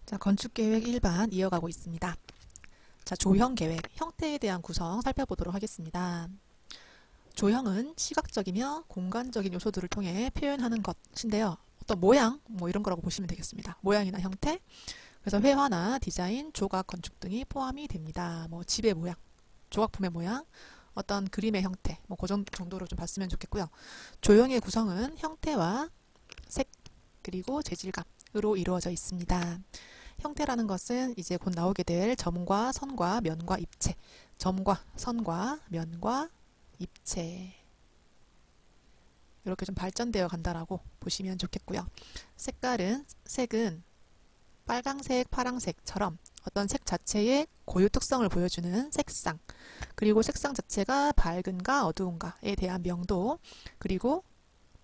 자, 건축계획 일반 이어가고 있습니다. 자, 조형계획, 형태에 대한 구성 살펴보도록 하겠습니다. 조형은 시각적이며 공간적인 요소들을 통해 표현하는 것인데요. 어떤 모양, 뭐 이런 거라고 보시면 되겠습니다. 모양이나 형태, 그래서 회화나 디자인, 조각, 건축 등이 포함이 됩니다. 뭐 집의 모양, 조각품의 모양, 어떤 그림의 형태, 뭐 그 정도로 좀 봤으면 좋겠고요. 조형의 구성은 형태와 색, 그리고 재질감으로 이루어져 있습니다. 형태라는 것은 이제 곧 나오게 될 점과 선과 면과 입체, 점과 선과 면과 입체, 이렇게 좀 발전되어 간다라고 보시면 좋겠고요. 색은 빨강색, 파랑색처럼 어떤 색 자체의 고유 특성을 보여주는 색상, 그리고 색상 자체가 밝은가 어두운가에 대한 명도, 그리고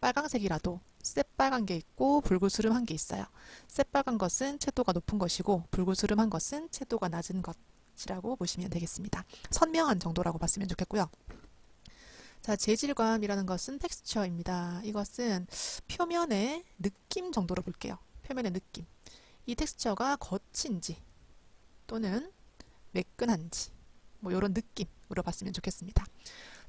빨강색이라도 새빨간 게 있고 붉으스름한 게 있어요. 새빨간 것은 채도가 높은 것이고 붉으스름한 것은 채도가 낮은 것이라고 보시면 되겠습니다. 선명한 정도라고 봤으면 좋겠고요. 자, 재질감이라는 것은 텍스처입니다. 이것은 표면의 느낌 정도로 볼게요. 표면의 느낌. 이 텍스처가 거친지 또는 매끈한지 뭐 이런 느낌으로 봤으면 좋겠습니다.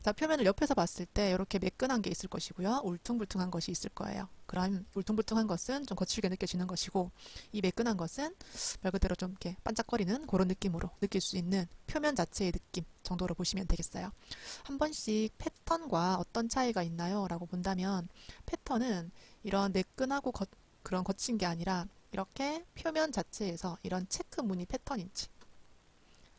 자, 표면을 옆에서 봤을 때 이렇게 매끈한 게 있을 것이고요. 울퉁불퉁한 것이 있을 거예요. 그럼 울퉁불퉁한 것은 좀 거칠게 느껴지는 것이고, 이 매끈한 것은 말 그대로 좀 이렇게 반짝거리는 그런 느낌으로 느낄 수 있는 표면 자체의 느낌 정도로 보시면 되겠어요. 한 번씩 패턴과 어떤 차이가 있나요? 라고 본다면, 패턴은 이런 매끈하고 그런 거친 게 아니라 이렇게 표면 자체에서 이런 체크 무늬 패턴인지,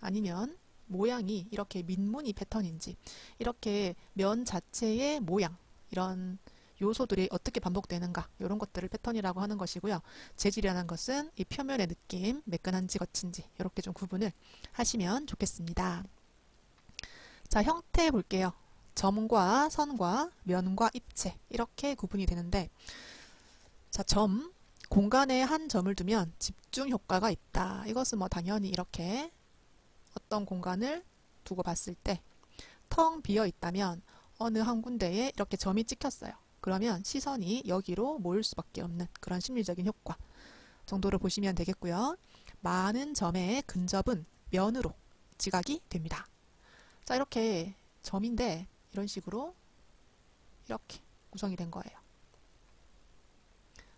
아니면 모양이 이렇게 민무늬 패턴인지, 이렇게 면 자체의 모양, 이런 요소들이 어떻게 반복되는가, 이런 것들을 패턴이라고 하는 것이고요. 재질이라는 것은 이 표면의 느낌, 매끈한지 거친지 이렇게 좀 구분을 하시면 좋겠습니다. 자, 형태 볼게요. 점과 선과 면과 입체, 이렇게 구분이 되는데, 자, 공간에 한 점을 두면 집중 효과가 있다. 이것은 뭐 당연히 이렇게 어떤 공간을 두고 봤을 때 텅 비어 있다면 어느 한 군데에 이렇게 점이 찍혔어요. 그러면 시선이 여기로 모일 수밖에 없는 그런 심리적인 효과 정도로 보시면 되겠고요. 많은 점의 근접은 면으로 지각이 됩니다. 자, 이렇게 점인데 이런 식으로 이렇게 구성이 된 거예요.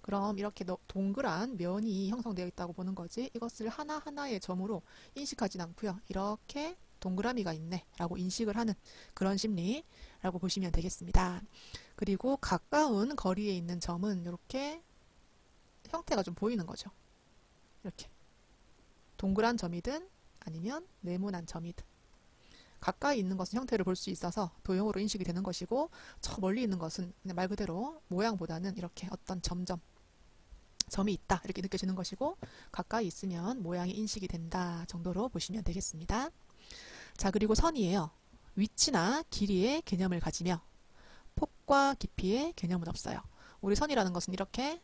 그럼 이렇게 동그란 면이 형성되어 있다고 보는 거지, 이것을 하나하나의 점으로 인식하진 않고요. 이렇게 동그라미가 있네 라고 인식을 하는 그런 심리라고 보시면 되겠습니다. 그리고 가까운 거리에 있는 점은 이렇게 형태가 좀 보이는 거죠. 이렇게 동그란 점이든 아니면 네모난 점이든 가까이 있는 것은 형태를 볼 수 있어서 도형으로 인식이 되는 것이고, 저 멀리 있는 것은 그냥 말 그대로 모양보다는 이렇게 어떤 점이 있다 이렇게 느껴지는 것이고, 가까이 있으면 모양이 인식이 된다 정도로 보시면 되겠습니다. 자, 그리고 선이에요. 위치나 길이의 개념을 가지며 폭과 깊이의 개념은 없어요. 우리 선이라는 것은 이렇게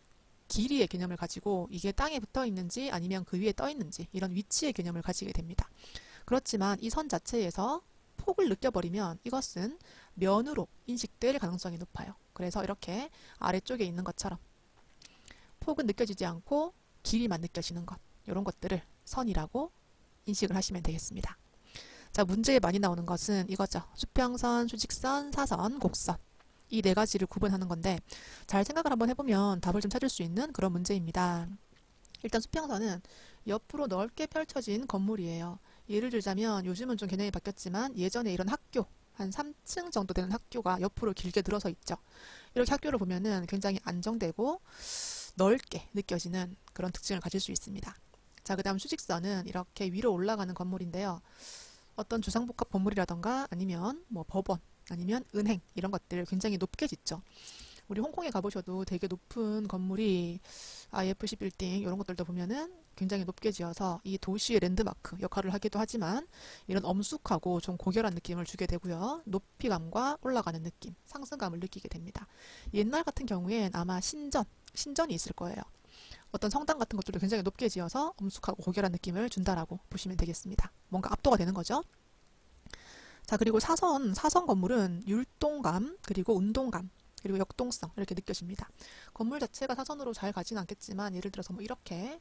길이의 개념을 가지고 이게 땅에 붙어 있는지 아니면 그 위에 떠 있는지 이런 위치의 개념을 가지게 됩니다. 그렇지만 이 선 자체에서 폭을 느껴버리면 이것은 면으로 인식될 가능성이 높아요. 그래서 이렇게 아래쪽에 있는 것처럼 폭은 느껴지지 않고 길이만 느껴지는 것, 이런 것들을 선이라고 인식을 하시면 되겠습니다. 자, 문제에 많이 나오는 것은 이거죠. 수평선, 수직선, 사선, 곡선. 이 네 가지를 구분하는 건데, 잘 생각을 한번 해보면 답을 좀 찾을 수 있는 그런 문제입니다. 일단 수평선은 옆으로 넓게 펼쳐진 건물이에요. 예를 들자면 요즘은 좀 개념이 바뀌었지만 예전에 이런 학교, 한 3층 정도 되는 학교가 옆으로 길게 늘어서 있죠. 이렇게 학교를 보면은 굉장히 안정되고 넓게 느껴지는 그런 특징을 가질 수 있습니다. 자, 그 다음 수직선은 이렇게 위로 올라가는 건물인데요. 어떤 주상복합 건물이라던가 아니면 뭐 법원, 아니면 은행 이런 것들 굉장히 높게 짓죠. 우리 홍콩에 가보셔도 되게 높은 건물이 IFC 빌딩 이런 것들도 보면은 굉장히 높게 지어서 이 도시의 랜드마크 역할을 하기도 하지만, 이런 엄숙하고 좀 고결한 느낌을 주게 되고요. 높이감과 올라가는 느낌, 상승감을 느끼게 됩니다. 옛날 같은 경우엔 아마 신전이 있을 거예요. 어떤 성당 같은 것들도 굉장히 높게 지어서 엄숙하고 고결한 느낌을 준다라고 보시면 되겠습니다. 뭔가 압도가 되는 거죠. 자, 그리고 사선 건물은 율동감, 그리고 운동감, 그리고 역동성 이렇게 느껴집니다. 건물 자체가 사선으로 잘 가진 않겠지만, 예를 들어서 뭐 이렇게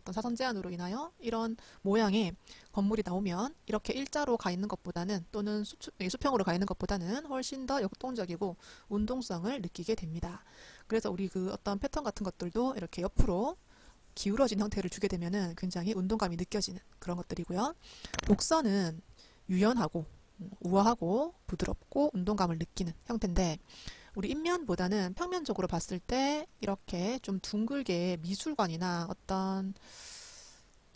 어떤 사선 제한으로 인하여 이런 모양의 건물이 나오면 이렇게 일자로 가 있는 것보다는 또는 수평으로 가 있는 것보다는 훨씬 더 역동적이고 운동성을 느끼게 됩니다. 그래서 우리 그 어떤 패턴 같은 것들도 이렇게 옆으로 기울어진 형태를 주게 되면은 굉장히 운동감이 느껴지는 그런 것들이고요. 곡선은 유연하고 우아하고 부드럽고 운동감을 느끼는 형태인데 우리 인면보다는 평면적으로 봤을 때 이렇게 좀 둥글게 미술관이나 어떤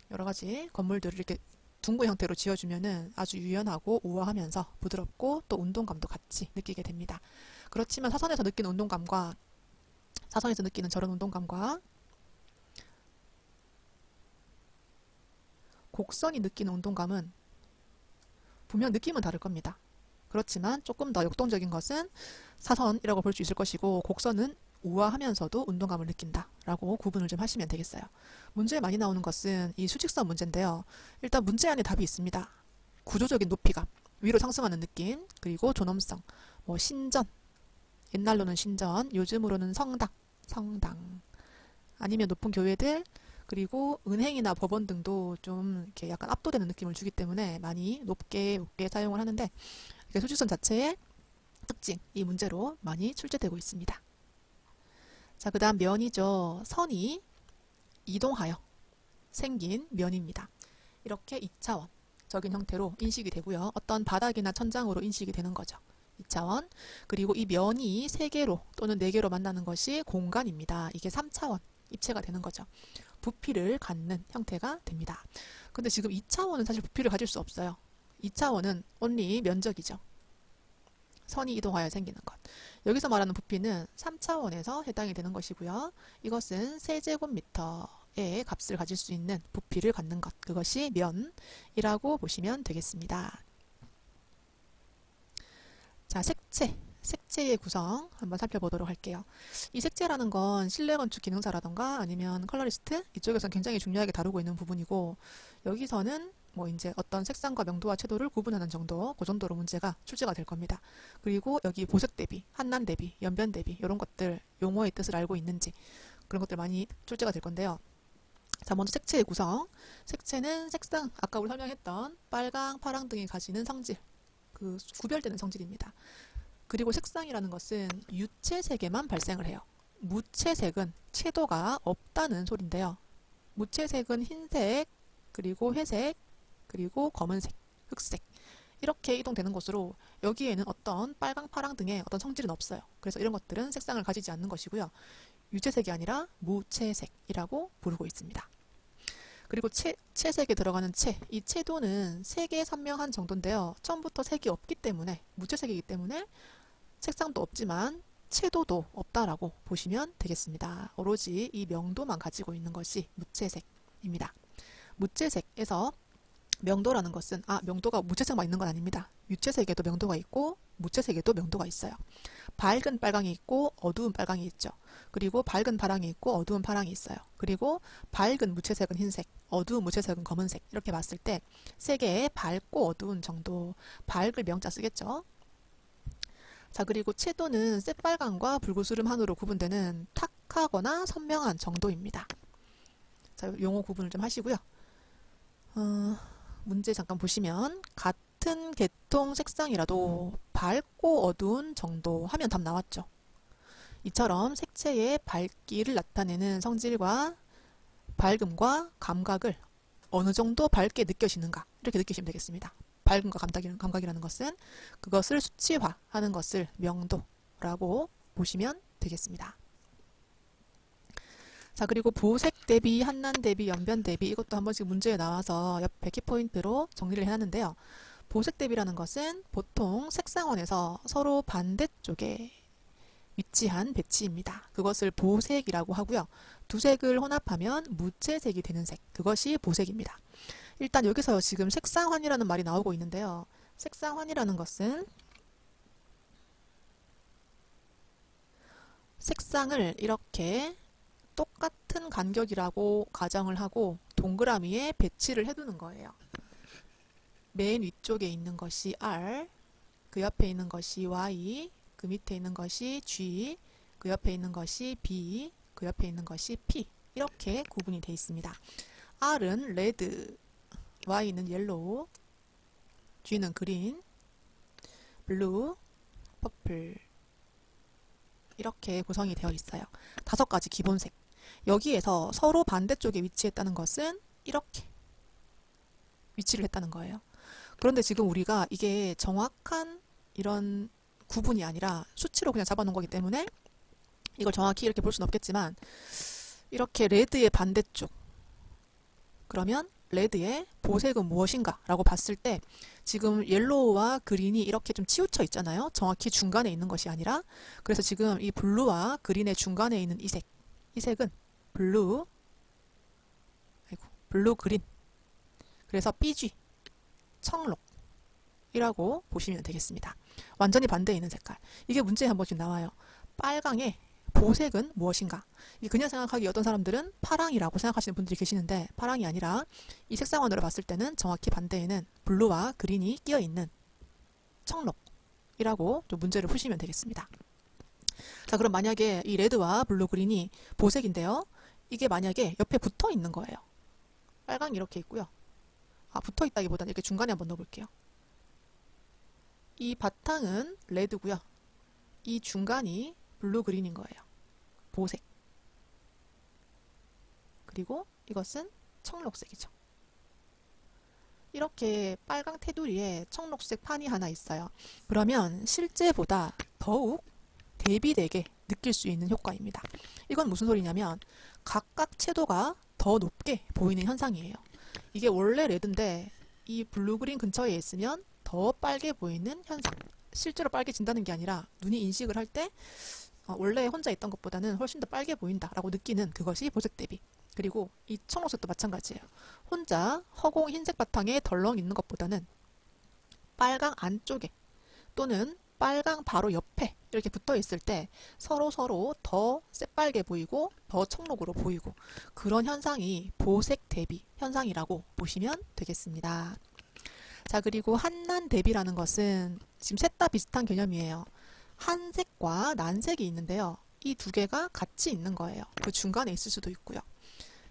여러 가지 건물들을 이렇게 둥근 형태로 지어주면은 아주 유연하고 우아하면서 부드럽고 또 운동감도 같이 느끼게 됩니다. 그렇지만 사선에서 느끼는 운동감과 사선에서 느끼는 저런 운동감과 곡선이 느끼는 운동감은 분명 느낌은 다를 겁니다. 그렇지만 조금 더 역동적인 것은 사선이라고 볼 수 있을 것이고 곡선은 우아하면서도 운동감을 느낀다라고 구분을 좀 하시면 되겠어요. 문제에 많이 나오는 것은 이 수직선 문제인데요. 일단 문제 안에 답이 있습니다. 구조적인 높이감, 위로 상승하는 느낌, 그리고 존엄성, 뭐 신전, 옛날로는 신전, 요즘으로는 성당, 아니면 높은 교회들, 그리고 은행이나 법원 등도 좀 이렇게 약간 압도되는 느낌을 주기 때문에 많이 높게 사용을 하는데 수직선 자체의 특징, 이 문제로 많이 출제되고 있습니다. 자, 그 다음 면이죠. 선이 이동하여 생긴 면입니다. 이렇게 2차원적인 형태로 인식이 되고요. 어떤 바닥이나 천장으로 인식이 되는 거죠. 2차원. 그리고 이 면이 3개로 또는 4개로 만나는 것이 공간입니다. 이게 3차원 입체가 되는 거죠. 부피를 갖는 형태가 됩니다. 근데 지금 2차원은 사실 부피를 가질 수 없어요. 2차원은 only 면적이죠. 선이 이동하여 생기는 것. 여기서 말하는 부피는 3차원에서 해당이 되는 것이고요. 이것은 세제곱미터의 값을 가질 수 있는 부피를 갖는 것. 그것이 면이라고 보시면 되겠습니다. 자, 색채의 구성 한번 살펴보도록 할게요. 이 색채라는 건 실내 건축 기능사라던가 아니면 컬러리스트 이쪽에서는 굉장히 중요하게 다루고 있는 부분이고 여기서는 뭐 이제 어떤 색상과 명도와 채도를 구분하는 정도, 그 정도로 문제가 출제가 될 겁니다. 그리고 여기 보색 대비, 한난 대비, 연변 대비 이런 것들 용어의 뜻을 알고 있는지 그런 것들 많이 출제가 될 건데요. 자, 먼저 색채의 구성. 색채는 색상 아까 우리 설명했던 빨강, 파랑 등이 가지는 성질, 그 구별되는 성질입니다. 그리고 색상이라는 것은 유채색에만 발생을 해요. 무채색은 채도가 없다는 소리인데요. 무채색은 흰색, 그리고 회색, 그리고 검은색, 흑색 이렇게 이동되는 것으로 여기에는 어떤 빨강, 파랑 등의 어떤 성질은 없어요. 그래서 이런 것들은 색상을 가지지 않는 것이고요. 유채색이 아니라 무채색이라고 부르고 있습니다. 그리고 채색에 들어가는 이 채도는 색에 선명한 정도인데요. 처음부터 색이 없기 때문에 무채색이기 때문에 색상도 없지만 채도도 없다라고 보시면 되겠습니다. 오로지 이 명도만 가지고 있는 것이 무채색입니다. 무채색에서 명도라는 것은 명도가 무채색만 있는 건 아닙니다. 유채색에도 명도가 있고 무채색에도 명도가 있어요. 밝은 빨강이 있고 어두운 빨강이 있죠. 그리고 밝은 파랑이 있고 어두운 파랑이 있어요. 그리고 밝은 무채색은 흰색, 어두운 무채색은 검은색 이렇게 봤을 때 색의 밝고 어두운 정도, 밝을 명자 쓰겠죠. 자, 그리고 채도는 새빨강과 붉으스름 한으로 구분되는 탁하거나 선명한 정도입니다. 자, 용어 구분을 좀 하시고요. 문제 잠깐 보시면 같은 계통 색상이라도 밝고 어두운 정도 하면 답 나왔죠. 이처럼 색채의 밝기를 나타내는 성질과 밝음과 감각을 어느 정도 밝게 느껴지는가 이렇게 느끼시면 되겠습니다. 밝음과 감각이라는 것은 그것을 수치화하는 것을 명도라고 보시면 되겠습니다. 자, 그리고 보색 대비, 한난 대비, 연변 대비 이것도 한 번씩 문제에 나와서 옆에 키포인트로 정리를 해놨는데요. 보색 대비라는 것은 보통 색상원에서 서로 반대쪽에 위치한 배치입니다. 그것을 보색이라고 하고요. 두 색을 혼합하면 무채색이 되는 색, 그것이 보색입니다. 일단 여기서 지금 색상환이라는 말이 나오고 있는데요. 색상환이라는 것은 색상을 이렇게 똑같은 간격이라고 가정을 하고 동그라미에 배치를 해두는 거예요. 맨 위쪽에 있는 것이 R, 그 옆에 있는 것이 Y, 그 밑에 있는 것이 G, 그 옆에 있는 것이 B, 그 옆에 있는 것이 P 이렇게 구분이 되어 있습니다. R은 레드, Y는 옐로우, G는 그린, 블루, 퍼플 이렇게 구성이 되어 있어요. 5가지 기본색. 여기에서 서로 반대쪽에 위치했다는 것은 이렇게 위치를 했다는 거예요. 그런데 지금 우리가 이게 정확한 이런 구분이 아니라 수치로 그냥 잡아놓은 거기 때문에 이걸 정확히 이렇게 볼 수는 없겠지만 이렇게 레드의 반대쪽 그러면 레드의 보색은 무엇인가 라고 봤을 때 지금 옐로우와 그린이 이렇게 좀 치우쳐 있잖아요. 정확히 중간에 있는 것이 아니라 그래서 지금 이 블루와 그린의 중간에 있는 이 색은 블루 그린 그래서 BG 청록이라고 보시면 되겠습니다. 완전히 반대에 있는 색깔. 이게 문제에 한 번씩 나와요. 빨강의 보색은 무엇인가? 그냥 생각하기 어떤 사람들은 파랑이라고 생각하시는 분들이 계시는데 파랑이 아니라 이 색상원으로 봤을 때는 정확히 반대에는 블루와 그린이 끼어있는 청록이라고 좀 문제를 푸시면 되겠습니다. 자, 그럼 만약에 이 레드와 블루 그린이 보색인데요. 이게 만약에 옆에 붙어 있는 거예요. 빨강이 이렇게 있고요. 붙어 있다기보다는 이렇게 중간에 한번 넣어볼게요. 이 바탕은 레드고요. 이 중간이 블루 그린인 거예요. 보색. 그리고 이것은 청록색이죠. 이렇게 빨강 테두리에 청록색 판이 하나 있어요. 그러면 실제보다 더욱 대비되게 느낄 수 있는 효과입니다. 이건 무슨 소리냐면 각각 채도가 더 높게 보이는 현상이에요. 이게 원래 레드인데 이 블루 그린 근처에 있으면 더 빨개 보이는 현상. 실제로 빨개진다는 게 아니라 눈이 인식을 할 때 원래 혼자 있던 것보다는 훨씬 더 빨개 보인다라고 느끼는 그것이 보색 대비. 그리고 이 청록색도 마찬가지예요. 혼자 허공 흰색 바탕에 덜렁 있는 것보다는 빨강 안쪽에 또는 빨강 바로 옆에 이렇게 붙어 있을 때 서로 더 새빨개 보이고 더 청록으로 보이고 그런 현상이 보색 대비 현상이라고 보시면 되겠습니다. 자, 그리고 한난 대비라는 것은 지금 셋 다 비슷한 개념이에요. 한색과 난색이 있는데요. 이 두 개가 같이 있는 거예요. 그 중간에 있을 수도 있고요.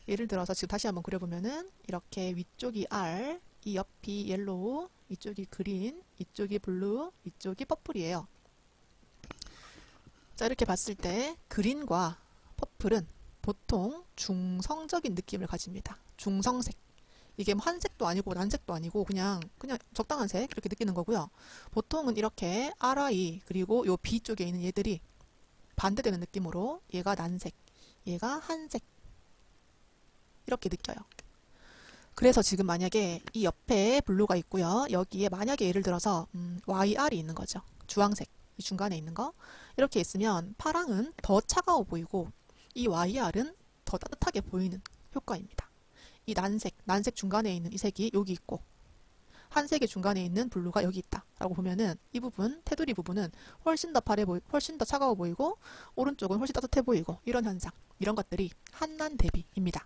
예를 들어서 지금 다시 한번 그려보면은 이렇게 위쪽이 R, 이 옆이 옐로우, 이쪽이 그린, 이쪽이 블루, 이쪽이 퍼플이에요. 자, 이렇게 봤을 때 그린과 퍼플은 보통 중성적인 느낌을 가집니다. 중성색. 이게 뭐 한색도 아니고 난색도 아니고 그냥 적당한 색 이렇게 느끼는 거고요. 보통은 이렇게 RI 그리고 요 B 쪽에 있는 얘들이 반대되는 느낌으로 얘가 난색, 얘가 한색 이렇게 느껴요. 그래서 지금 만약에 이 옆에 블루가 있고요. 여기에 만약에 예를 들어서 YR이 있는 거죠. 주황색, 이 중간에 있는 거. 이렇게 있으면 파랑은 더 차가워 보이고 이 YR은 더 따뜻하게 보이는 효과입니다. 이 난색 중간에 있는 이 색이 여기 있고 한색의 중간에 있는 블루가 여기 있다 라고 보면은 이 부분, 테두리 부분은 훨씬 더 차가워 보이고 오른쪽은 훨씬 따뜻해 보이고 이런 현상, 이런 것들이 한난 대비입니다.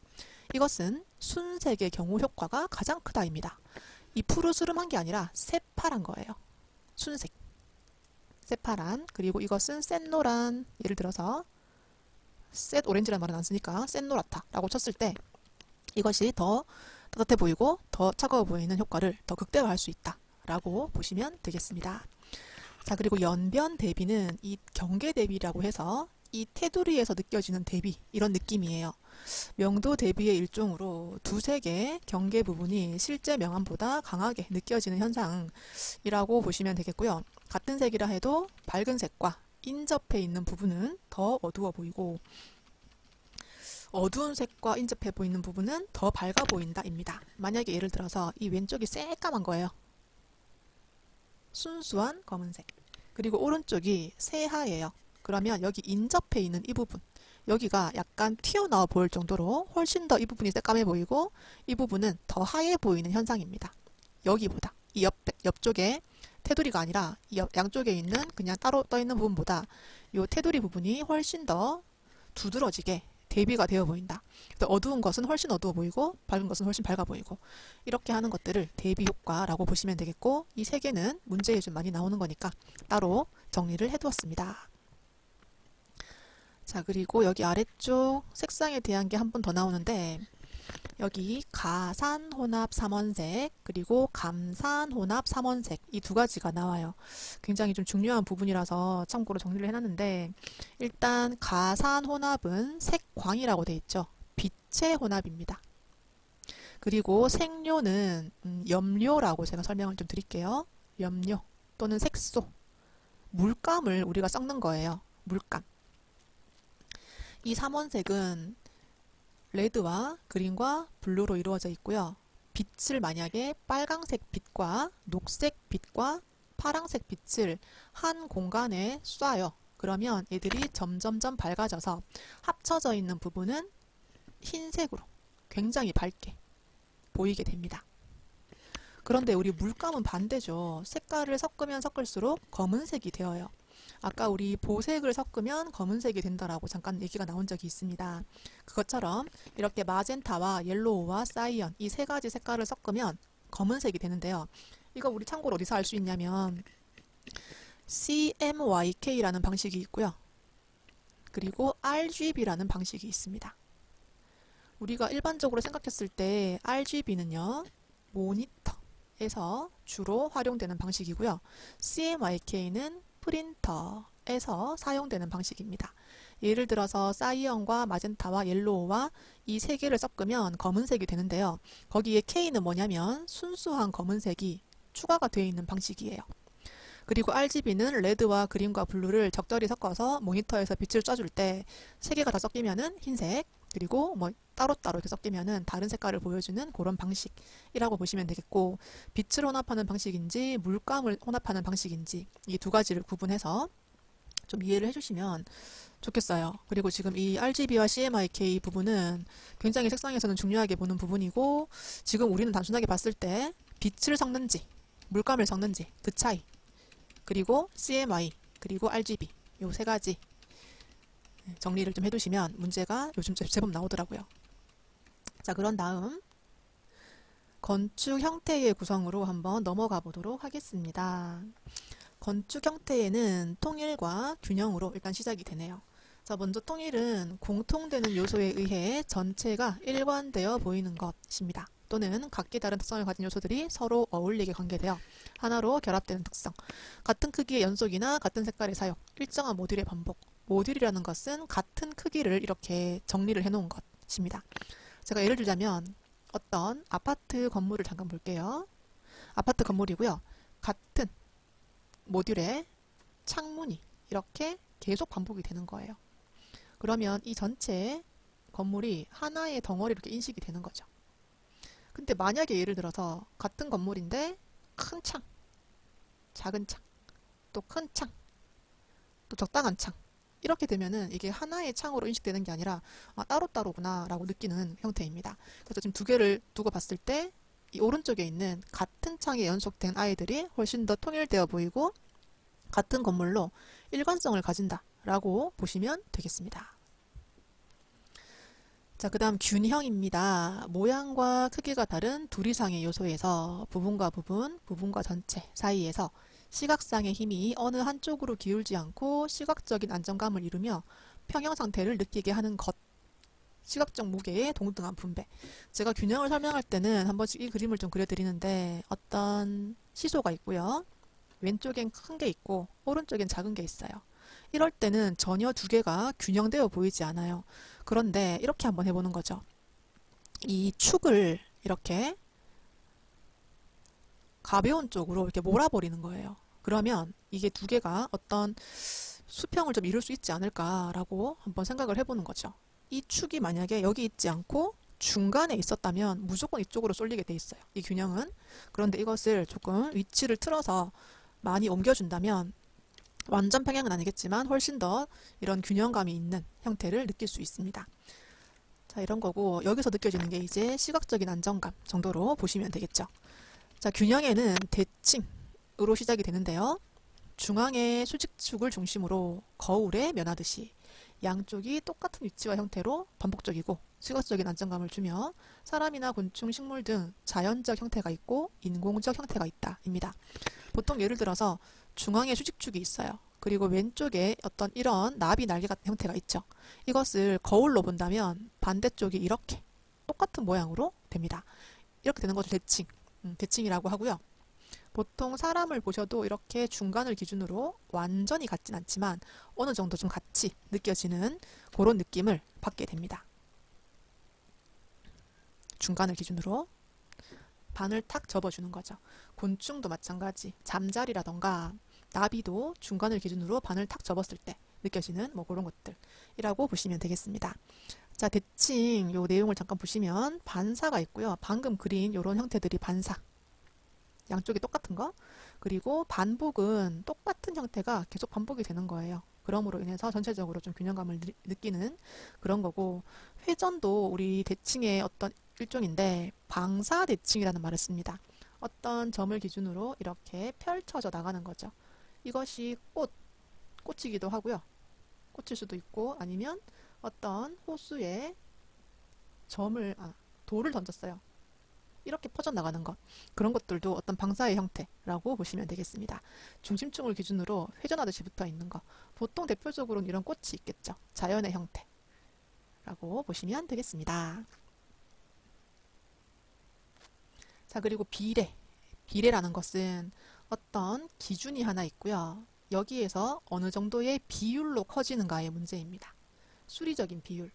이것은 순색의 경우 효과가 가장 크다입니다. 이 푸르스름한 게 아니라 새파란 거예요. 순색, 새파란. 그리고 이것은 샛노란. 예를 들어서 셋 오렌지라는 말은 안 쓰니까 샛노랗다 라고 쳤을 때 이것이 더 따뜻해 보이고 더 차가워 보이는 효과를 더 극대화할 수 있다 라고 보시면 되겠습니다. 자, 그리고 연변 대비는 이 경계 대비라고 해서 이 테두리에서 느껴지는 대비, 이런 느낌이에요. 명도 대비의 일종으로 두 색의 경계 부분이 실제 명암보다 강하게 느껴지는 현상이라고 보시면 되겠고요. 같은 색이라 해도 밝은 색과 인접해 있는 부분은 더 어두워 보이고 어두운 색과 인접해 보이는 부분은 더 밝아 보인다입니다. 만약에 예를 들어서 이 왼쪽이 새까만 거예요. 순수한 검은색. 그리고 오른쪽이 새하예요. 그러면 여기 인접해 있는 이 부분, 여기가 약간 튀어나와 보일 정도로 훨씬 더 이 부분이 새까매 보이고 이 부분은 더 하얘 보이는 현상입니다. 여기보다 이 옆쪽에 테두리가 아니라 이 양쪽에 있는 그냥 따로 떠 있는 부분보다 이 테두리 부분이 훨씬 더 두드러지게 대비가 되어 보인다. 어두운 것은 훨씬 어두워 보이고 밝은 것은 훨씬 밝아 보이고 이렇게 하는 것들을 대비 효과라고 보시면 되겠고 이 세 개는 문제에 좀 많이 나오는 거니까 따로 정리를 해두었습니다. 자, 그리고 여기 아래쪽 색상에 대한 게 한 번 더 나오는데 여기 가산 혼합 삼원색 그리고 감산 혼합 삼원색 이 두 가지가 나와요. 굉장히 좀 중요한 부분이라서 참고로 정리를 해놨는데 일단 가산 혼합은 색광이라고 돼 있죠. 빛의 혼합입니다. 그리고 색료는 염료라고 제가 설명을 좀 드릴게요. 염료 또는 색소, 물감을 우리가 섞는 거예요. 물감. 이 삼원색은 레드와 그린과 블루로 이루어져 있고요. 빛을 만약에 빨강색 빛과 녹색 빛과 파랑색 빛을 한 공간에 쏴요. 그러면 얘들이 점점점 밝아져서 합쳐져 있는 부분은 흰색으로 굉장히 밝게 보이게 됩니다. 그런데 우리 물감은 반대죠. 색깔을 섞으면 섞을수록 검은색이 되어요. 아까 우리 보색을 섞으면 검은색이 된다라고 잠깐 얘기가 나온 적이 있습니다. 그것처럼 이렇게 마젠타와 옐로우와 사이언 이 세 가지 색깔을 섞으면 검은색이 되는데요. 이거 우리 참고로 어디서 알 수 있냐면 CMYK라는 방식이 있고요. 그리고 RGB라는 방식이 있습니다. 우리가 일반적으로 생각했을 때 RGB는요. 모니터에서 주로 활용되는 방식이고요. CMYK는 프린터에서 사용되는 방식입니다. 예를 들어서 사이언과 마젠타와 옐로우와 이 세 개를 섞으면 검은색이 되는데요. 거기에 K는 뭐냐면 순수한 검은색이 추가가 되어 있는 방식이에요. 그리고 RGB는 레드와 그린과 블루를 적절히 섞어서 모니터에서 빛을 쏴줄 때 세 개가 다 섞이면은 흰색, 그리고 뭐 따로따로 이렇게 섞이면은 다른 색깔을 보여주는 그런 방식이라고 보시면 되겠고, 빛을 혼합하는 방식인지 물감을 혼합하는 방식인지 이 두 가지를 구분해서 좀 이해를 해주시면 좋겠어요. 그리고 지금 이 RGB와 CMYK 부분은 굉장히 색상에서는 중요하게 보는 부분이고, 지금 우리는 단순하게 봤을 때 빛을 섞는지 물감을 섞는지 그 차이, 그리고 CMY 그리고 RGB 요 세 가지 정리를 좀 해두시면 문제가 요즘 제법 나오더라고요. 자, 그런 다음 건축 형태의 구성으로 한번 넘어가 보도록 하겠습니다. 건축 형태에는 통일과 균형으로 일단 시작이 되네요. 자, 먼저 통일은 공통되는 요소에 의해 전체가 일관되어 보이는 것입니다. 또는 각기 다른 특성을 가진 요소들이 서로 어울리게 관계되어 하나로 결합되는 특성. 같은 크기의 연속이나 같은 색깔의 사용, 일정한 모듈의 반복. 모듈이라는 것은 같은 크기를 이렇게 정리를 해놓은 것입니다. 제가 예를 들자면 어떤 아파트 건물을 잠깐 볼게요. 아파트 건물이고요. 같은 모듈에 창문이 이렇게 계속 반복이 되는 거예요. 그러면 이 전체 건물이 하나의 덩어리로 이렇게 인식이 되는 거죠. 근데 만약에 예를 들어서 같은 건물인데 큰 창, 작은 창, 또 큰 창, 또 적당한 창 이렇게 되면은 이게 하나의 창으로 인식되는 게 아니라 따로따로구나 라고 느끼는 형태입니다. 그래서 지금 두 개를 두고 봤을 때 이 오른쪽에 있는 같은 창에 연속된 아이들이 훨씬 더 통일되어 보이고 같은 건물로 일관성을 가진다 라고 보시면 되겠습니다. 자, 그 다음 균형입니다. 모양과 크기가 다른 둘 이상의 요소에서 부분과 부분, 부분과 전체 사이에서 시각상의 힘이 어느 한쪽으로 기울지 않고 시각적인 안정감을 이루며 평형 상태를 느끼게 하는 것. 시각적 무게의 동등한 분배. 제가 균형을 설명할 때는 한 번씩 이 그림을 좀 그려드리는데 어떤 시소가 있고요. 왼쪽엔 큰 게 있고 오른쪽엔 작은 게 있어요. 이럴 때는 전혀 두 개가 균형되어 보이지 않아요. 그런데 이렇게 한번 해보는 거죠. 이 축을 이렇게 가벼운 쪽으로 이렇게 몰아버리는 거예요. 그러면 이게 두 개가 어떤 수평을 좀 이룰 수 있지 않을까라고 한번 생각을 해보는 거죠. 이 축이 만약에 여기 있지 않고 중간에 있었다면 무조건 이쪽으로 쏠리게 돼 있어요. 이 균형은. 그런데 이것을 조금 위치를 틀어서 많이 옮겨준다면 완전 평행은 아니겠지만 훨씬 더 이런 균형감이 있는 형태를 느낄 수 있습니다. 자, 이런 거고 여기서 느껴지는 게 이제 시각적인 안정감 정도로 보시면 되겠죠. 자, 균형에는 대칭으로 시작이 되는데요. 중앙의 수직축을 중심으로 거울에 면하듯이 양쪽이 똑같은 위치와 형태로 반복적이고 시각적인 안정감을 주며 사람이나 곤충, 식물 등 자연적 형태가 있고 인공적 형태가 있다 입니다. 보통 예를 들어서 중앙에 수직축이 있어요. 그리고 왼쪽에 어떤 이런 나비 날개 같은 형태가 있죠. 이것을 거울로 본다면 반대쪽이 이렇게 똑같은 모양으로 됩니다. 이렇게 되는 것을 대칭, 대칭이라고 하고요. 보통 사람을 보셔도 이렇게 중간을 기준으로 완전히 같진 않지만 어느 정도 좀 같이 느껴지는 그런 느낌을 받게 됩니다. 중간을 기준으로 반을 탁 접어주는 거죠. 곤충도 마찬가지. 잠자리라던가 나비도 중간을 기준으로 반을 탁 접었을 때 느껴지는 뭐 그런 것들이라고 보시면 되겠습니다. 자, 대칭 요 내용을 잠깐 보시면 반사가 있고요. 방금 그린 요런 형태들이 반사. 양쪽이 똑같은 거. 그리고 반복은 똑같은 형태가 계속 반복이 되는 거예요. 그럼으로 인해서 전체적으로 좀 균형감을 느끼는 그런 거고, 회전도 우리 대칭의 어떤 일종인데 방사 대칭이라는 말을 씁니다. 어떤 점을 기준으로 이렇게 펼쳐져 나가는 거죠. 이것이 꽃이기도 하고요. 꽃일 수도 있고 아니면 어떤 호수에 돌을 던졌어요. 이렇게 퍼져나가는 것. 그런 것들도 어떤 방사의 형태라고 보시면 되겠습니다. 중심축을 기준으로 회전하듯이 붙어 있는 것. 보통 대표적으로는 이런 꽃이 있겠죠. 자연의 형태라고 보시면 되겠습니다. 자, 그리고 비례. 비례라는 것은 어떤 기준이 하나 있고요. 여기에서 어느 정도의 비율로 커지는가의 문제입니다. 수리적인 비율.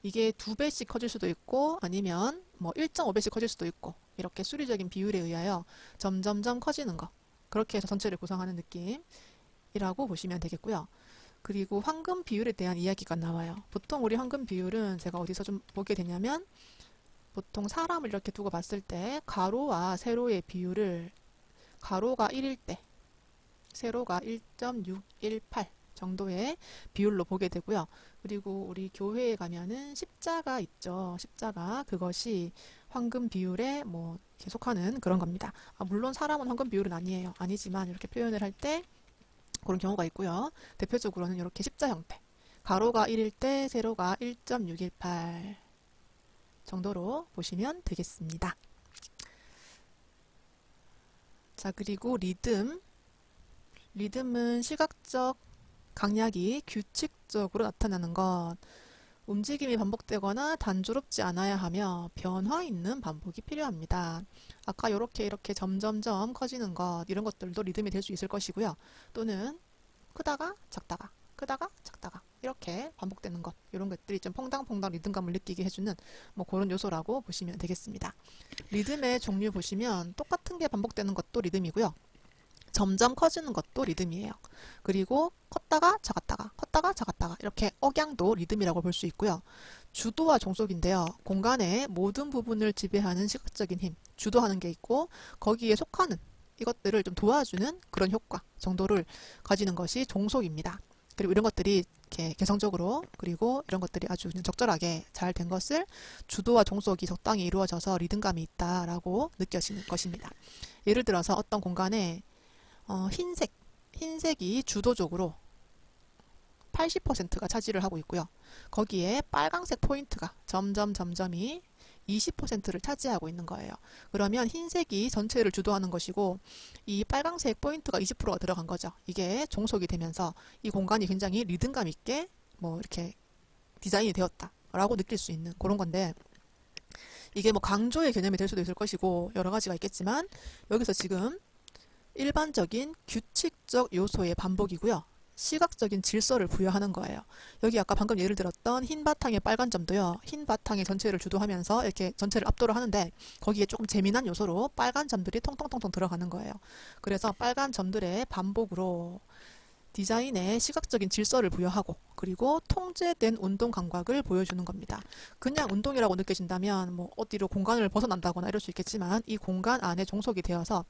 이게 2배씩 커질 수도 있고 아니면 뭐 1.5배씩 커질 수도 있고 이렇게 수리적인 비율에 의하여 점점점 커지는 거. 그렇게 해서 전체를 구성하는 느낌이라고 보시면 되겠고요. 그리고 황금 비율에 대한 이야기가 나와요. 보통 우리 황금 비율은 제가 어디서 좀 보게 되냐면 보통 사람을 이렇게 두고 봤을 때 가로와 세로의 비율을 가로가 1일 때 세로가 1.618 정도의 비율로 보게 되고요. 그리고 우리 교회에 가면은 십자가 있죠. 십자가. 그것이 황금 비율에 뭐 계속하는 그런 겁니다. 물론 사람은 황금 비율은 아니에요. 아니지만 이렇게 표현을 할 때 그런 경우가 있고요. 대표적으로는 이렇게 십자 형태. 가로가 1일 때 세로가 1.618 정도로 보시면 되겠습니다. 자, 그리고 리듬. 리듬은 시각적 강약이 규칙적으로 나타나는 것. 움직임이 반복되거나 단조롭지 않아야 하며 변화 있는 반복이 필요합니다. 아까 이렇게 점점점 커지는 것, 이런 것들도 리듬이 될 수 있을 것이고요. 또는 크다가 작다가 크다가 작다가 이렇게 반복되는 것, 이런 것들이 좀 퐁당퐁당 리듬감을 느끼게 해주는 뭐 그런 요소라고 보시면 되겠습니다. 리듬의 종류 보시면 똑같은 게 반복되는 것도 리듬이고요. 점점 커지는 것도 리듬이에요. 그리고 컸다가 작았다가 이렇게 억양도 리듬이라고 볼 수 있고요. 주도와 종속인데요. 공간의 모든 부분을 지배하는 시각적인 힘, 주도하는 게 있고 거기에 속하는 이것들을 좀 도와주는 그런 효과 정도를 가지는 것이 종속입니다. 그리고 이런 것들이 이렇게 개성적으로 그리고 이런 것들이 아주 그냥 적절하게 잘 된 것을 주도와 종속이 적당히 이루어져서 리듬감이 있다라고 느껴지는 것입니다. 예를 들어서 어떤 공간에 흰색이 주도적으로 80%가 차지를 하고 있고요. 거기에 빨강색 포인트가 점점이 20%를 차지하고 있는 거예요. 그러면 흰색이 전체를 주도하는 것이고 이 빨강색 포인트가 20%가 들어간 거죠. 이게 종속이 되면서 이 공간이 굉장히 리듬감 있게 뭐 이렇게 디자인이 되었다라고 느낄 수 있는 그런 건데, 이게 뭐 강조의 개념이 될 수도 있을 것이고 여러 가지가 있겠지만 여기서 지금 일반적인 규칙적 요소의 반복이고요. 시각적인 질서를 부여하는 거예요. 여기 아까 방금 예를 들었던 흰 바탕의 빨간 점도요. 흰 바탕의 전체를 주도하면서 이렇게 전체를 압도를 하는데 거기에 조금 재미난 요소로 빨간 점들이 통통통통 들어가는 거예요. 그래서 빨간 점들의 반복으로 디자인에 시각적인 질서를 부여하고 그리고 통제된 운동 감각을 보여주는 겁니다. 그냥 운동이라고 느껴진다면 뭐 어디로 공간을 벗어난다거나 이럴 수 있겠지만 이 공간 안에 종속이 되어서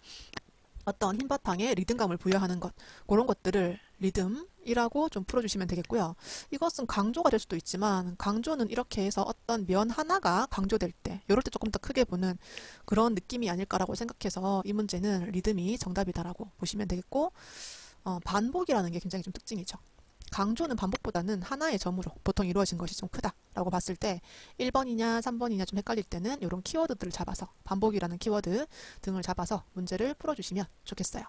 어떤 흰 바탕에 리듬감을 부여하는 것, 그런 것들을 리듬이라고 좀 풀어주시면 되겠고요. 이것은 강조가 될 수도 있지만 강조는 이렇게 해서 어떤 면 하나가 강조될 때, 이럴 때 조금 더 크게 보는 그런 느낌이 아닐까라고 생각해서 이 문제는 리듬이 정답이다라고 보시면 되겠고, 반복이라는 게 굉장히 좀 특징이죠. 강조는 반복보다는 하나의 점으로 보통 이루어진 것이 좀 크다라고 봤을 때 1번이냐 3번이냐 좀 헷갈릴 때는 이런 키워드들을 잡아서 반복이라는 키워드 등을 잡아서 문제를 풀어주시면 좋겠어요.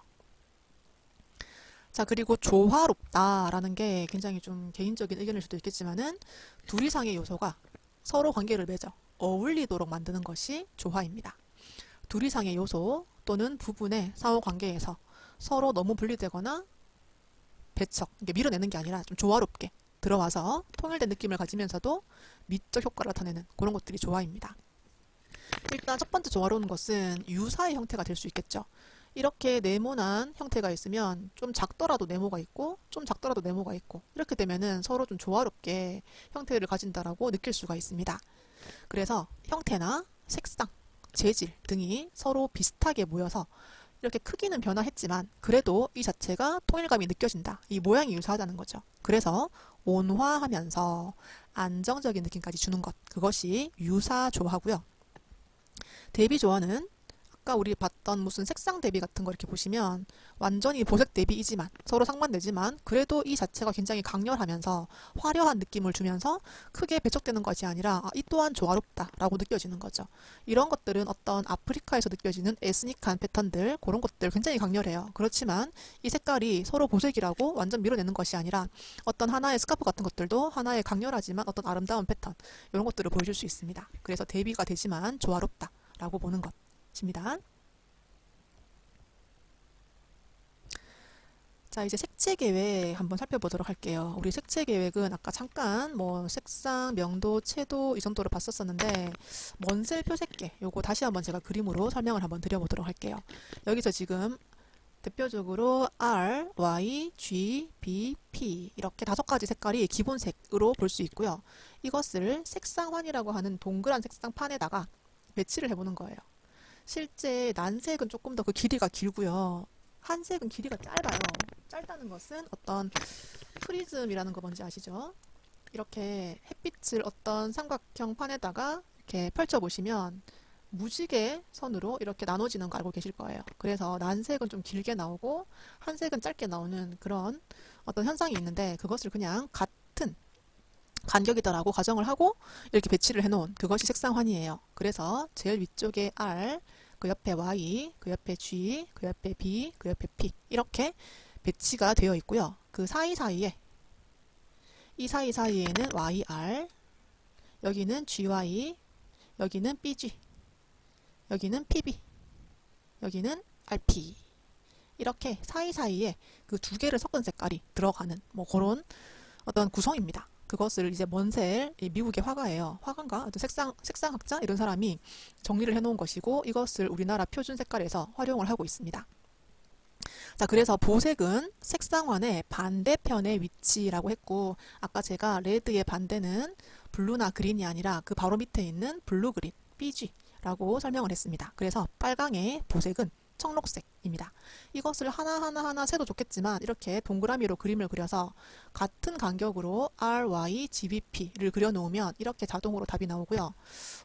자, 그리고 조화롭다라는 게 굉장히 좀 개인적인 의견일 수도 있겠지만은 둘 이상의 요소가 서로 관계를 맺어 어울리도록 만드는 것이 조화입니다. 둘 이상의 요소 또는 부분의 상호관계에서 서로 너무 분리되거나 배척, 이게 밀어내는 게 아니라 좀 조화롭게 들어와서 통일된 느낌을 가지면서도 미적 효과를 나타내는 그런 것들이 조화입니다. 일단 첫 번째 조화로운 것은 유사의 형태가 될 수 있겠죠. 이렇게 네모난 형태가 있으면 좀 작더라도 네모가 있고 좀 작더라도 네모가 있고 이렇게 되면은 서로 좀 조화롭게 형태를 가진다라고 느낄 수가 있습니다. 그래서 형태나 색상, 재질 등이 서로 비슷하게 모여서 이렇게 크기는 변화했지만 그래도 이 자체가 통일감이 느껴진다. 이 모양이 유사하다는 거죠. 그래서 온화하면서 안정적인 느낌까지 주는 것, 그것이 유사조화고요. 대비조화는 아까 우리 봤던 무슨 색상 대비 같은 거 이렇게 보시면 완전히 보색 대비이지만 서로 상반되지만 그래도 이 자체가 굉장히 강렬하면서 화려한 느낌을 주면서 크게 배척되는 것이 아니라 이 또한 조화롭다라고 느껴지는 거죠. 이런 것들은 어떤 아프리카에서 느껴지는 에스닉한 패턴들 그런 것들 굉장히 강렬해요. 그렇지만 이 색깔이 서로 보색이라고 완전 밀어내는 것이 아니라 어떤 하나의 스카프 같은 것들도 하나의 강렬하지만 어떤 아름다운 패턴 이런 것들을 보여줄 수 있습니다. 그래서 대비가 되지만 조화롭다라고 보는 것. 입니다. 자, 이제 색채 계획 한번 살펴보도록 할게요. 우리 색채 계획은 아까 잠깐 뭐 색상, 명도, 채도 이 정도로 봤었었는데 먼셀 표색계 요거 다시 한번 제가 그림으로 설명을 한번 드려보도록 할게요. 여기서 지금 대표적으로 R, Y, G, B, P 이렇게 5가지 색깔이 기본색으로 볼 수 있고요. 이것을 색상환이라고 하는 동그란 색상판에다가 배치를 해보는 거예요. 실제 난색은 조금 더 그 길이가 길고요. 한색은 길이가 짧아요. 짧다는 것은 어떤 프리즘이라는 거 뭔지 아시죠? 이렇게 햇빛을 어떤 삼각형 판에다가 이렇게 펼쳐보시면 무지개 선으로 이렇게 나눠지는 거 알고 계실 거예요. 그래서 난색은 좀 길게 나오고 한색은 짧게 나오는 그런 어떤 현상이 있는데 그것을 그냥 같은 간격이다라고 가정을 하고 이렇게 배치를 해놓은 그것이 색상환이에요. 그래서 제일 위쪽에 R, 그 옆에 Y, 그 옆에 G, 그 옆에 B, 그 옆에 P 이렇게 배치가 되어 있고요. 그 사이사이에 이 사이사이에는 YR, 여기는 GY, 여기는 BG, 여기는 PB, 여기는 RP 이렇게 사이사이에 그 두 개를 섞은 색깔이 들어가는 뭐 그런 어떤 구성입니다. 그것을 이제 먼셀, 미국의 화가예요. 화가인가? 어떤 색상학자? 이런 사람이 정리를 해놓은 것이고 이것을 우리나라 표준 색깔에서 활용을 하고 있습니다. 자, 그래서 보색은 색상환의 반대편의 위치라고 했고 아까 제가 레드의 반대는 블루나 그린이 아니라 그 바로 밑에 있는 블루 그린, BG라고 설명을 했습니다. 그래서 빨강의 보색은 청록색입니다. 이것을 하나하나 세도 좋겠지만 이렇게 동그라미로 그림을 그려서 같은 간격으로 R, Y, GBP를 그려놓으면 이렇게 자동으로 답이 나오고요.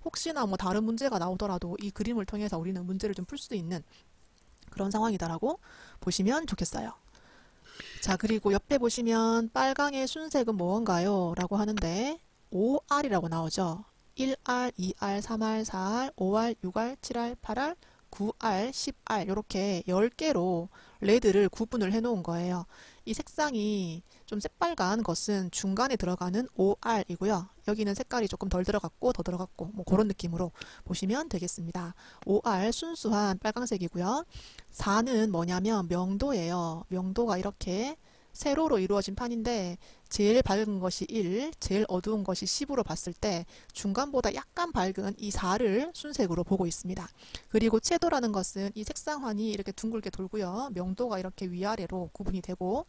혹시나 뭐 다른 문제가 나오더라도 이 그림을 통해서 우리는 문제를 좀 풀 수도 있는 그런 상황이다라고 보시면 좋겠어요. 자, 그리고 옆에 보시면 빨강의 순색은 무언가요? 라고 하는데 5R이라고 나오죠. 1R, 2R, 3R, 4R, 5R, 6R, 7R, 8R, 9R, 10R 이렇게 10개로 레드를 구분을 해 놓은 거예요. 이 색상이 좀 새빨간 것은 중간에 들어가는 5R이고요. 여기는 색깔이 조금 덜 들어갔고 더 들어갔고 뭐 그런 느낌으로 보시면 되겠습니다. 5R 순수한 빨강색이고요. 4는 뭐냐면 명도예요. 명도가 이렇게 세로로 이루어진 판인데 제일 밝은 것이 1, 제일 어두운 것이 10으로 봤을 때 중간보다 약간 밝은 이 4를 순색으로 보고 있습니다. 그리고 채도라는 것은 이 색상환이 이렇게 둥글게 돌고요. 명도가 이렇게 위아래로 구분이 되고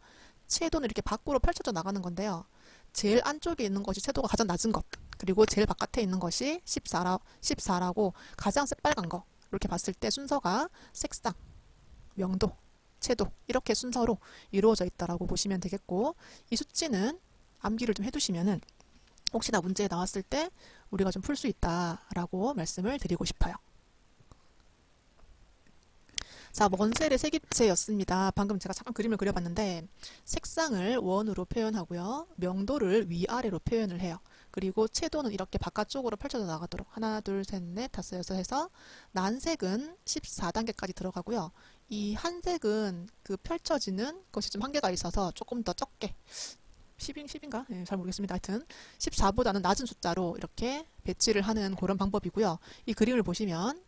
채도는 이렇게 밖으로 펼쳐져 나가는 건데요. 제일 안쪽에 있는 것이 채도가 가장 낮은 것, 그리고 제일 바깥에 있는 것이 14라고 가장 새빨간 거 이렇게 봤을 때 순서가 색상, 명도, 채도 이렇게 순서로 이루어져 있다라고 보시면 되겠고 이 수치는 암기를 좀 해두시면은 혹시나 문제에 나왔을 때 우리가 좀 풀 수 있다라고 말씀을 드리고 싶어요. 자, 먼셀의 색입체였습니다. 방금 제가 잠깐 그림을 그려봤는데 색상을 원으로 표현하고요. 명도를 위아래로 표현을 해요. 그리고 채도는 이렇게 바깥쪽으로 펼쳐져 나가도록 하나, 둘, 셋, 넷, 다섯, 여섯 해서 난색은 14단계까지 들어가고요. 이 한색은 그 펼쳐지는 것이 좀 한계가 있어서 조금 더 적게 10인가? 네, 잘 모르겠습니다. 하여튼 14보다는 낮은 숫자로 이렇게 배치를 하는 그런 방법이고요. 이 그림을 보시면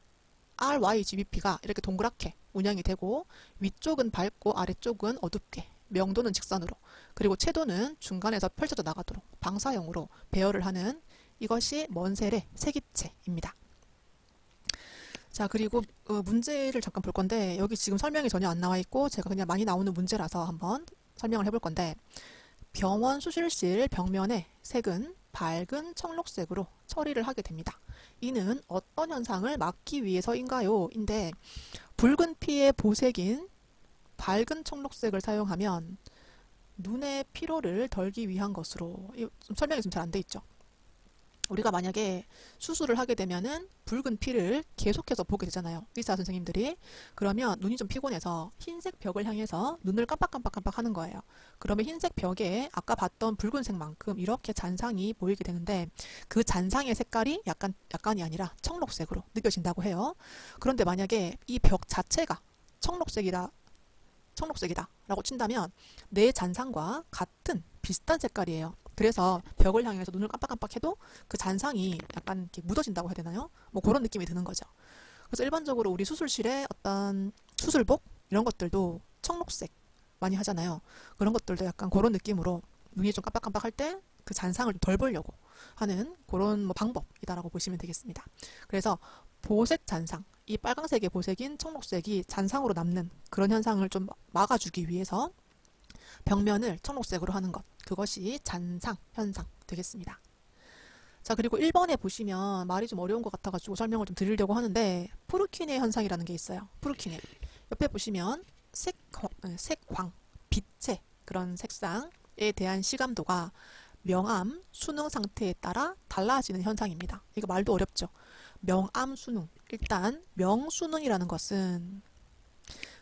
RYGBP가 이렇게 동그랗게 운영이 되고 위쪽은 밝고 아래쪽은 어둡게 명도는 직선으로 그리고 채도는 중간에서 펼쳐져 나가도록 방사형으로 배열을 하는 이것이 먼셀의 색입체입니다. 자, 그리고 문제를 잠깐 볼 건데 여기 지금 설명이 전혀 안 나와 있고 제가 그냥 많이 나오는 문제라서 한번 설명을 해볼 건데 병원 수술실 벽면의 색은 밝은 청록색으로 처리를 하게 됩니다. 이는 어떤 현상을 막기 위해서인가요? 인데 붉은 피의 보색인 밝은 청록색을 사용하면 눈의 피로를 덜기 위한 것으로 설명이 좀 잘 안 돼 있죠. 우리가 만약에 수술을 하게 되면은 붉은 피를 계속해서 보게 되잖아요. 의사 선생님들이. 그러면 눈이 좀 피곤해서 흰색 벽을 향해서 눈을 깜빡깜빡깜빡 하는 거예요. 그러면 흰색 벽에 아까 봤던 붉은색만큼 이렇게 잔상이 보이게 되는데 그 잔상의 색깔이 약간이 아니라 청록색으로 느껴진다고 해요. 그런데 만약에 이 벽 자체가 청록색이다 라고 친다면 내 잔상과 같은 비슷한 색깔이에요. 그래서 벽을 향해서 눈을 깜빡깜빡 해도 그 잔상이 약간 이렇게 묻어진다고 해야 되나요? 뭐 그런 느낌이 드는 거죠. 그래서 일반적으로 우리 수술실에 어떤 수술복 이런 것들도 청록색 많이 하잖아요. 그런 것들도 약간 그런 느낌으로 눈이 좀 깜빡깜빡할 때 그 잔상을 좀 덜 보려고 하는 그런 뭐 방법이다라고 보시면 되겠습니다. 그래서 보색 잔상, 이 빨강색의 보색인 청록색이 잔상으로 남는 그런 현상을 좀 막아주기 위해서 벽면을 청록색으로 하는 것, 그것이 잔상 현상 되겠습니다. 자, 그리고 1번에 보시면 말이 좀 어려운 것 같아가지고 설명을 좀 드리려고 하는데 푸르키네 현상이라는 게 있어요. 푸르키네. 옆에 보시면 색광, 빛의 그런 색상에 대한 시감도가 명암, 수능 상태에 따라 달라지는 현상입니다. 이거 말도 어렵죠. 명암, 수능. 일단 명수능이라는 것은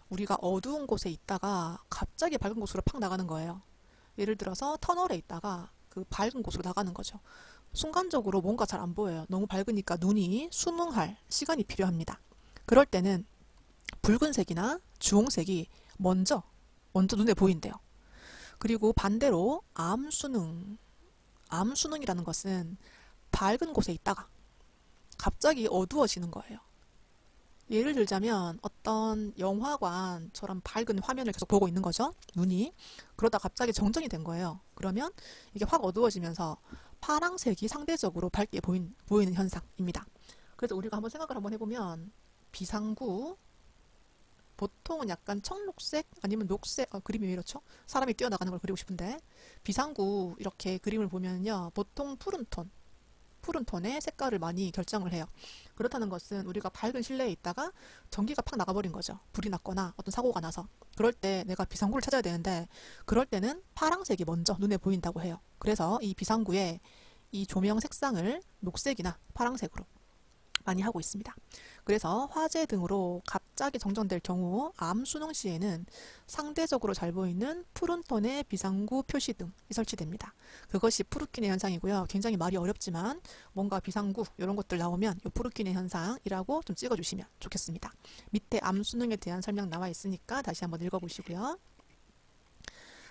우리가 어두운 곳에 있다가 갑자기 밝은 곳으로 팍 나가는 거예요. 예를 들어서 터널에 있다가 그 밝은 곳으로 나가는 거죠. 순간적으로 뭔가 잘 안 보여요. 너무 밝으니까 눈이 수능할 시간이 필요합니다. 그럴 때는 붉은색이나 주홍색이 먼저 눈에 보인대요. 그리고 반대로 암수능이라는 것은 밝은 곳에 있다가 갑자기 어두워지는 거예요. 예를 들자면 어떤 영화관처럼 밝은 화면을 계속 보고 있는 거죠. 눈이. 그러다 갑자기 정전이 된 거예요. 그러면 이게 확 어두워지면서 파랑색이 상대적으로 밝게 보이는 현상입니다. 그래서 우리가 한번 생각을 한번 해보면 비상구 보통은 약간 청록색 아니면 녹색 그림이 왜 이렇죠? 사람이 뛰어나가는 걸 그리고 싶은데 비상구 이렇게 그림을 보면요. 보통 푸른 톤의 색깔을 많이 결정을 해요. 그렇다는 것은 우리가 밝은 실내에 있다가 전기가 팍 나가버린 거죠. 불이 났거나 어떤 사고가 나서. 그럴 때 내가 비상구를 찾아야 되는데 그럴 때는 파랑색이 먼저 눈에 보인다고 해요. 그래서 이 비상구에 이 조명 색상을 녹색이나 파랑색으로 많이 하고 있습니다. 그래서 화재 등으로 갑자기 정전될 경우 암 수능 시에는 상대적으로 잘 보이는 푸른 톤의 비상구 표시 등이 설치됩니다. 그것이 푸르키네 현상이고요. 굉장히 말이 어렵지만 뭔가 비상구 이런 것들 나오면 이 푸르키네 현상이라고 좀 찍어주시면 좋겠습니다. 밑에 암 수능에 대한 설명 나와 있으니까 다시 한번 읽어보시고요.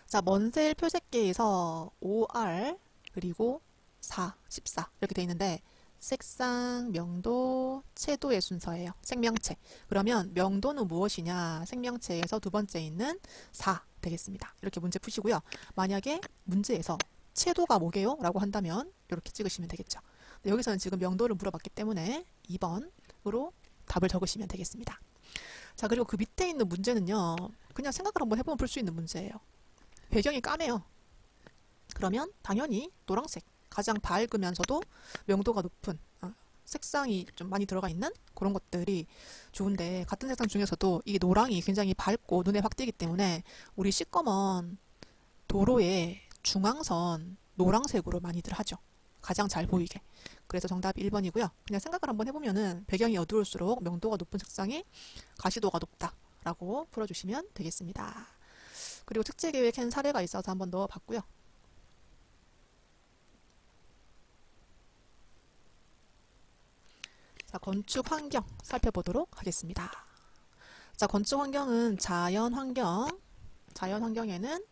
자, 먼셀 표색계에서 OR 그리고 4, 14 이렇게 되어 있는데 색상, 명도, 채도의 순서예요. 생명체. 그러면 명도는 무엇이냐? 생명체에서 두 번째 있는 4 되겠습니다. 이렇게 문제 푸시고요. 만약에 문제에서 채도가 뭐게요? 라고 한다면 이렇게 찍으시면 되겠죠. 여기서는 지금 명도를 물어봤기 때문에 2번으로 답을 적으시면 되겠습니다. 자, 그리고 그 밑에 있는 문제는요. 그냥 생각을 한번 해보면 풀 수 있는 문제예요. 배경이 까매요. 그러면 당연히 노란색. 가장 밝으면서도 명도가 높은 색상이 좀 많이 들어가 있는 그런 것들이 좋은데 같은 색상 중에서도 이 노랑이 굉장히 밝고 눈에 확 띄기 때문에 우리 시꺼먼 도로의 중앙선 노란색으로 많이들 하죠. 가장 잘 보이게. 그래서 정답이 1번이고요. 그냥 생각을 한번 해보면은 배경이 어두울수록 명도가 높은 색상이 가시도가 높다라고 풀어주시면 되겠습니다. 그리고 특제계획 한 사례가 있어서 한번 넣어봤고요. 자, 건축 환경 살펴보도록 하겠습니다. 자, 건축 환경은 자연 환경에는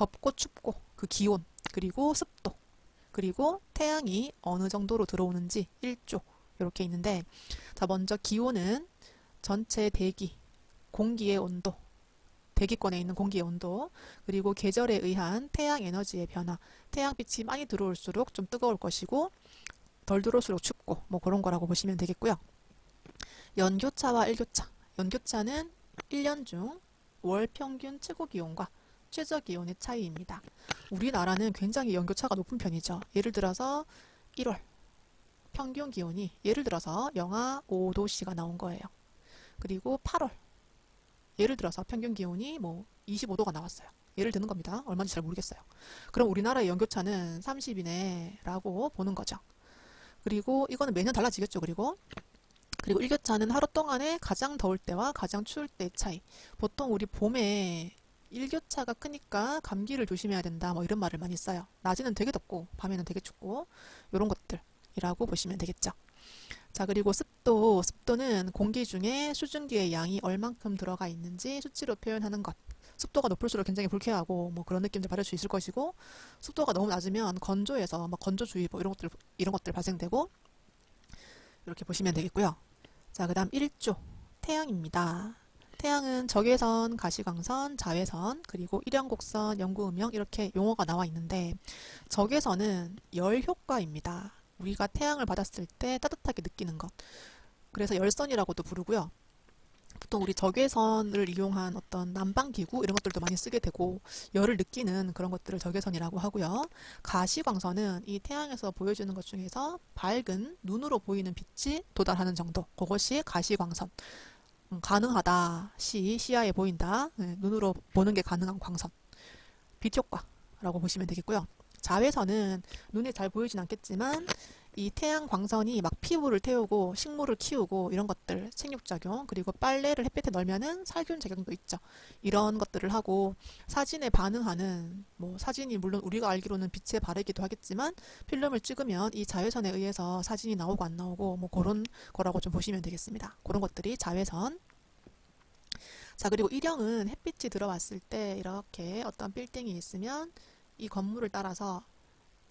덥고 춥고 그 기온, 그리고 습도, 그리고 태양이 어느 정도로 들어오는지 1조 이렇게 있는데, 자, 먼저 기온은 전체 대기, 공기의 온도, 대기권에 있는 공기의 온도, 그리고 계절에 의한 태양 에너지의 변화, 태양빛이 많이 들어올수록 좀 뜨거울 것이고 덜 들어올수록 춥고 뭐 그런 거라고 보시면 되겠고요. 연교차와 일교차, 연교차는 1년 중 월 평균 최고 기온과 최저 기온의 차이입니다. 우리나라는 굉장히 연교차가 높은 편이죠. 예를 들어서 1월 평균 기온이 예를 들어서 영하 5도씨가 나온 거예요. 그리고 8월 예를 들어서 평균 기온이 뭐 25도가 나왔어요. 예를 드는 겁니다. 얼마인지 잘 모르겠어요. 그럼 우리나라의 연교차는 30이네 라고 보는 거죠. 그리고 이거는 매년 달라지겠죠. 그리고 일교차는 하루 동안에 가장 더울 때와 가장 추울 때의 차이. 보통 우리 봄에 일교차가 크니까 감기를 조심해야 된다 뭐 이런 말을 많이 써요. 낮에는 되게 덥고 밤에는 되게 춥고 이런 것들이라고 보시면 되겠죠. 자, 그리고 습도는 공기 중에 수증기의 양이 얼만큼 들어가 있는지 수치로 표현하는 것. 습도가 높을수록 굉장히 불쾌하고 뭐 그런 느낌들 받을 수 있을 것이고, 습도가 너무 낮으면 건조해서 막 건조주의보 이런 것들 발생되고, 이렇게 보시면 되겠고요. 자, 그 다음 1조 태양입니다. 태양은 적외선, 가시광선, 자외선, 그리고 일형곡선, 영구음영 이렇게 용어가 나와 있는데, 적외선은 열 효과입니다. 우리가 태양을 받았을 때 따뜻하게 느끼는 것. 그래서 열선이라고도 부르고요. 보통 우리 적외선을 이용한 어떤 난방기구 이런 것들도 많이 쓰게 되고 열을 느끼는 그런 것들을 적외선이라고 하고요. 가시광선은 이 태양에서 보여주는 것 중에서 밝은 눈으로 보이는 빛이 도달하는 정도. 그것이 가시광선. 가능하다. 시야에 보인다. 네, 눈으로 보는 게 가능한 광선. 빛효과라고 보시면 되겠고요. 자외선은 눈에 잘 보이진 않겠지만 이 태양 광선이 막 피부를 태우고 식물을 키우고 이런 것들, 생육작용, 그리고 빨래를 햇빛에 널면은 살균 작용도 있죠. 이런 것들을 하고 사진에 반응하는, 뭐 사진이 물론 우리가 알기로는 빛에 바르기도 하겠지만 필름을 찍으면 이 자외선에 의해서 사진이 나오고 안 나오고 뭐 그런 거라고 좀 보시면 되겠습니다. 그런 것들이 자외선. 자, 그리고 일형은 햇빛이 들어왔을 때 이렇게 어떤 빌딩이 있으면 이 건물을 따라서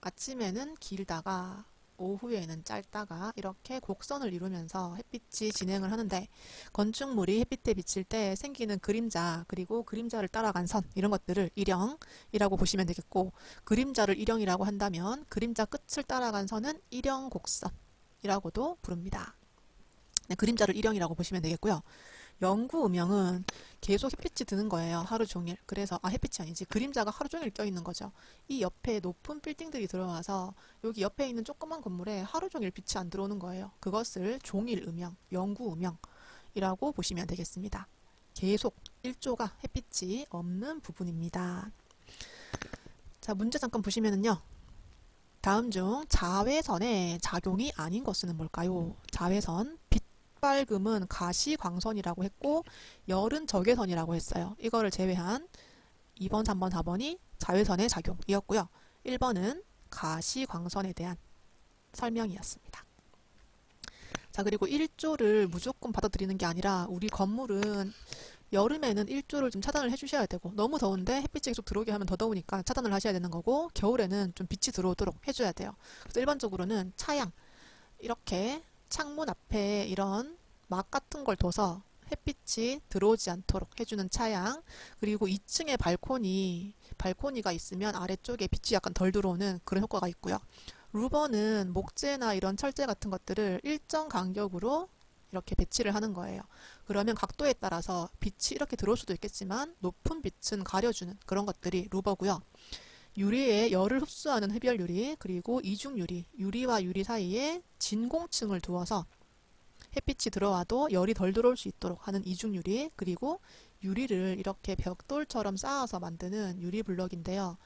아침에는 길다가 오후에는 짧다가 이렇게 곡선을 이루면서 햇빛이 진행을 하는데, 건축물이 햇빛에 비칠 때 생기는 그림자, 그리고 그림자를 따라간 선 이런 것들을 일형이라고 보시면 되겠고, 그림자를 일형이라고 한다면 그림자 끝을 따라간 선은 일형곡선이라고도 부릅니다. 네, 그림자를 일형이라고 보시면 되겠고요. 영구음영은 계속 햇빛이 드는 거예요. 하루 종일. 그래서 햇빛이 아니지. 그림자가 하루 종일 껴있는 거죠. 이 옆에 높은 빌딩들이 들어와서 여기 옆에 있는 조그만 건물에 하루 종일 빛이 안 들어오는 거예요. 그것을 종일음영, 영구음영이라고 보시면 되겠습니다. 계속 1조가 햇빛이 없는 부분입니다. 자, 문제 잠깐 보시면은요. 다음 중 자외선의 작용이 아닌 것은 뭘까요? 자외선, 빛발금은 가시광선이라고 했고 열은 적외선이라고 했어요. 이거를 제외한 2번, 3번, 4번이 자외선의 작용이었고요. 1번은 가시광선에 대한 설명이었습니다. 자, 그리고 1조를 무조건 받아들이는 게 아니라 우리 건물은 여름에는 1조를 좀 차단을 해주셔야 되고, 너무 더운데 햇빛이 계속 들어오게 하면 더 더우니까 차단을 하셔야 되는 거고, 겨울에는 좀 빛이 들어오도록 해줘야 돼요. 그래서 일반적으로는 차양, 이렇게 창문 앞에 이런 막 같은 걸 둬서 햇빛이 들어오지 않도록 해주는 차양, 그리고 2층에 발코니가 있으면 아래쪽에 빛이 약간 덜 들어오는 그런 효과가 있고요. 루버는 목재나 이런 철제 같은 것들을 일정 간격으로 이렇게 배치를 하는 거예요. 그러면 각도에 따라서 빛이 이렇게 들어올 수도 있겠지만 높은 빛은 가려주는 그런 것들이 루버고요. 유리에 열을 흡수하는 흡열유리, 그리고 이중유리, 유리와 유리 사이에 진공층을 두어서 햇빛이 들어와도 열이 덜 들어올 수 있도록 하는 이중유리, 그리고 유리를 이렇게 벽돌처럼 쌓아서 만드는 유리블럭인데요.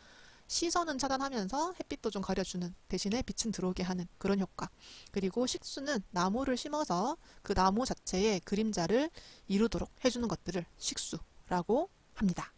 시선은 차단하면서 햇빛도 좀 가려주는 대신에 빛은 들어오게 하는 그런 효과. 그리고 식수는 나무를 심어서 그 나무 자체의 그림자를 이루도록 해주는 것들을 식수라고 합니다.